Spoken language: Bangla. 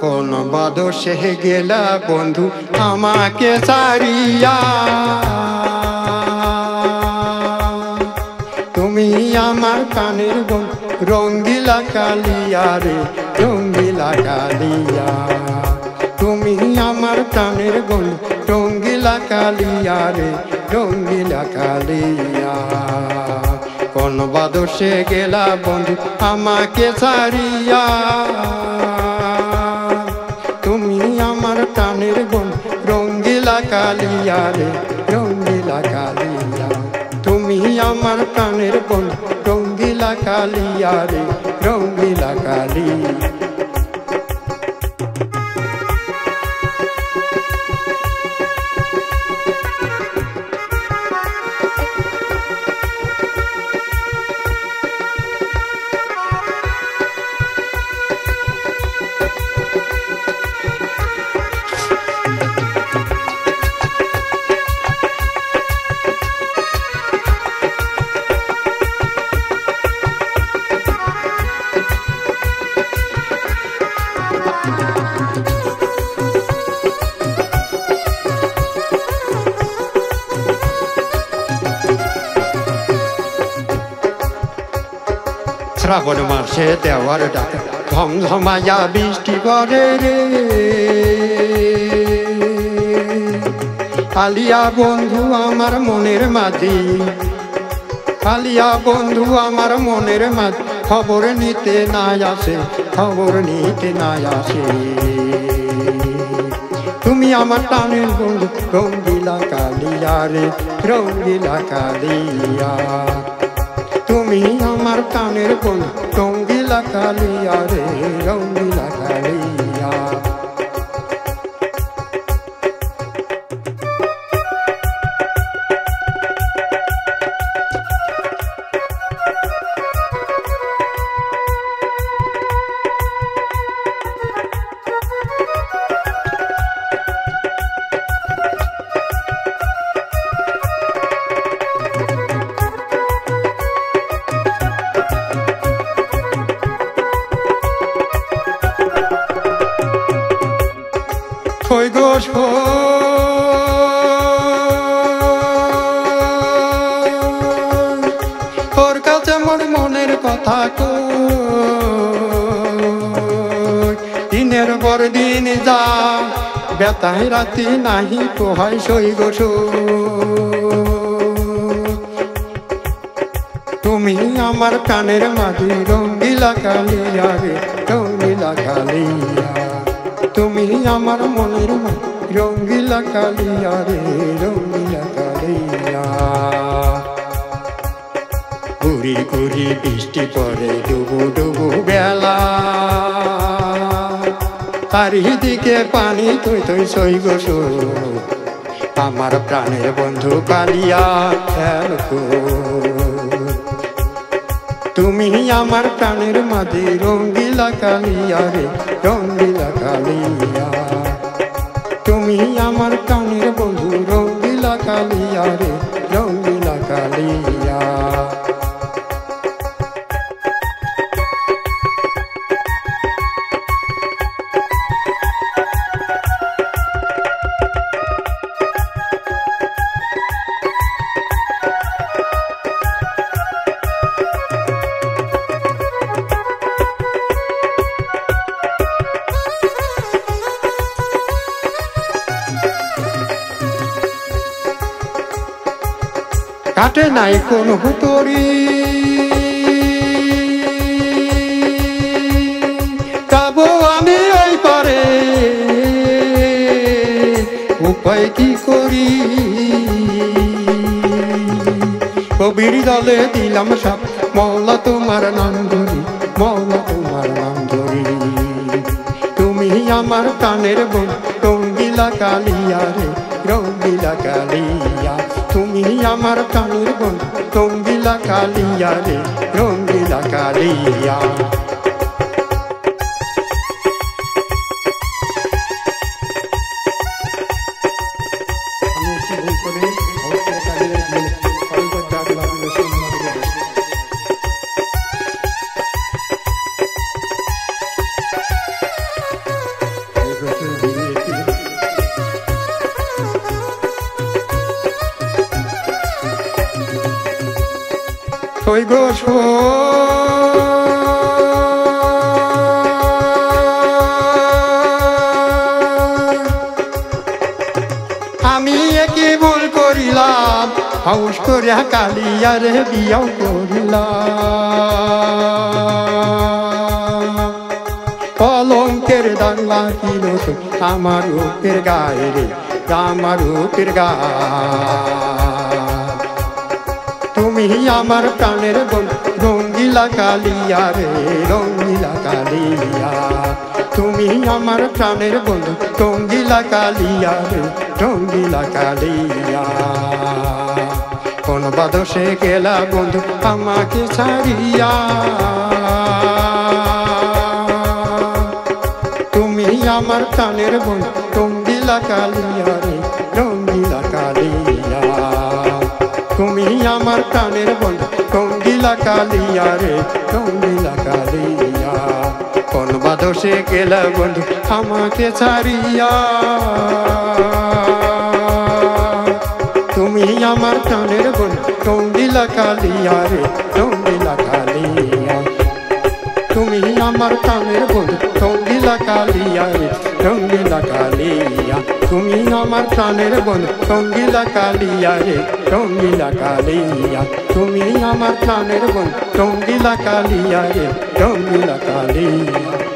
কোন বাদশে গেলা বন্ধু আমাকে ছাড়িয়া, তুমি আমার কানের বন্ধু রঙ্গিলা কালিয়া রে রঙ্গিলা কালিয়া, তুমি আমার কানের বন্ধু রঙ্গিলা কালিয়া রে রঙ্গিলা কালিয়া। কোন বাদশে গেলা বন্ধু আমাকে ছাড়িয়া, তুমি আমার কানের বন্ধু রঙ্গিলা কালিয়া রে রঙ্গিলা কালিয়া, তুমি আমার কানের বন্ধু রঙ্গিলা কালিয়া রে রঙ্গিলা কালিয়া। শ্রাবণ মাসে দেওয়ার ডাকে ঝমঝমায়া বৃষ্টি পড়ে রে, আলিয়া বন্ধু আমার মনের মাঝি, আলিয়া বন্ধু আমার মনের মাঝি, খবর নিতে না আসে খবর নিতে না আসে। তুমি আমার টানের বন্ধু রঙ্গিলা কালিয়া রে রঙ্গিলা কালিয়া, তুমি আমার কানের বন্ধু রঙ্গিলা কালিয়া রে রঙ্গিলা কালিয়া। তোর কাছে মোর মনের কথা দিনের পর দিন যা বেতায় রাতি নাহি পোহাই সই গোস, তুমি আমার কানের মাঝি রঙ্গিলা কালিয়া রে রঙ্গিলা কালিয়া, তুমি আমার মনের রঙ্গিলা কালিয়া রে রঙ্গিলা কালিয়া। ঘুরি ঘুরি বৃষ্টি পড়ে ডুবু ডুবু বেলা, চারিদিকে পানি তুই তুই সই গোস, আমার প্রাণের বন্ধু কালিয়া খেলকো, তুমি আমার প্রাণের মাঝি রঙ্গিলা কালিয়া রে রঙ্গিলা কালিয়া, তুমি আমার প্রাণের বন্ধু রঙ্গিলা কালিয়া রে রঙ্গিলা কালিয়া। কাটে নাই কোন হুতরি যাবো আমি ওই পারে, উপায় কি করি কবির দলে দিলাম সব, মওলা তোমার নাম ধরি মওলা তোমার নাম ধরি, তুমি আমার কানের বন্ধু রঙ্গিলা কালিয়া রে রঙ্গিলা কালিয়া, তুমি আমার কানের বন্ধু রঙ্গিলা কালিয়া রে রঙ্গিলা কালিয়া। ওই গো আমি কি ভুল করিলাম হাউস করিয়া কালিয়ারে বিয়াও করিলাম কলঙ্কের দাগ লাগিল আমার রূপের গায়ে রে আমার রূপের গায়ে তুমি আমার প্রাণের বন্ধু রঙ্গিলা কালিয়া রে রঙ্গিলা কালিয়া তুমি আমার প্রাণের বন্ধু রঙ্গিলা কালিয়া রে রঙ্গিলা কালিয়া কোন বাদশে গেলা বন্ধু আমাকে ছাড়িয়া তুমি আমার প্রাণের বন্ধু রঙ্গিলা কালিয়া রে রঙ্গিলা কালিয়া তুমি আমার প্রাণের বন্ধু রঙ্গিলা কালিয়া রে রঙ্গিলা কালিয়া কোন বাদশে গেলা বন্ধু আমাকে ছাড়িয়া তুমি আমার প্রাণের বন্ধু রঙ্গিলা কালিয়া রে রঙ্গিলা কালিয়া তুমি আমার প্রাণের বন্ধু রঙ্গিলা কালিয়া রে রঙ্গিলা কালিয়া তুমি আমার প্রাণের বন্ধু রঙ্গিলা কালিয়া রে রঙ্গিলা কালিয়া তুমি আমার প্রাণের বন্ধু রঙ্গিলা কালিয়া রে রঙ্গিলা কালিয়া